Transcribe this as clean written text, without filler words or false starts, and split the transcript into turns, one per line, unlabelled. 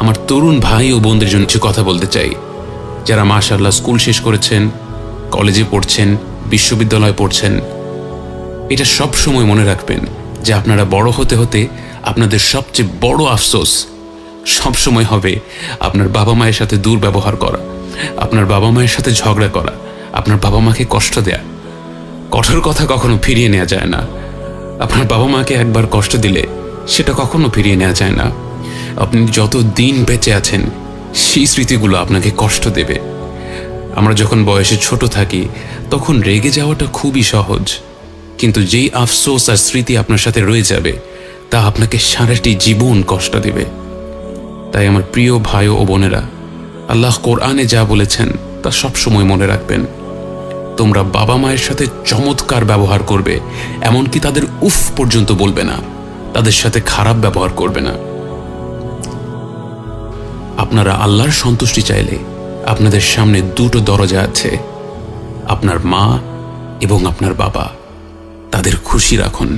আমার তরুণ ভাই ও বোনদের জন্য কিছু কথা বলতে চাই, যারা মাশাআল্লাহ স্কুল শেষ করেছেন, কলেজে পড়ছেন, বিশ্ববিদ্যালয়ে পড়ছেন। এটা সব সময় মনে রাখবেন যে আপনারা বড় হতে হতে আপনাদের সবচেয়ে বড় আফসোস সব সময় হবে আপনার বাবা মায়ের সাথে দুর্ব্যবহার করা, আপনার বাবা মায়ের সাথে ঝগড়া করা, আপনার বাবা মাকে কষ্ট দেয়া। কঠোর কথা কখনো ফিরিয়ে নেওয়া যায় না। আপনার বাবা মাকে একবার কষ্ট দিলে সেটা কখনো ফিরিয়ে নেওয়া যায় না। আপনি যত দিন বেঁচে আছেন সেই স্মৃতিগুলো আপনাকে কষ্ট দেবে। আমরা যখন বয়সে ছোট থাকি তখন রেগে যাওয়াটা খুবই সহজ, কিন্তু যেই আফসোস আর স্মৃতি আপনার সাথে রয়ে যাবে তা আপনাকে সারাটি জীবন কষ্ট দেবে। তাই আমার প্রিয় ভাই ও বোনেরা, আল্লাহ কোরআনে যা বলেছেন তা সবসময় মনে রাখবেন। তোমরা বাবা মায়ের সাথে চমৎকার ব্যবহার করবে, এমনকি তাদের উফ পর্যন্ত বলবে না, তাদের সাথে খারাপ ব্যবহার করবে না। আপনারা আল্লাহর সন্তুষ্টি চাইলে আপনাদের সামনে দুটো দরজা আছে, আপনার মা এবং আপনার বাবা। তাদের খুশি রাখুন।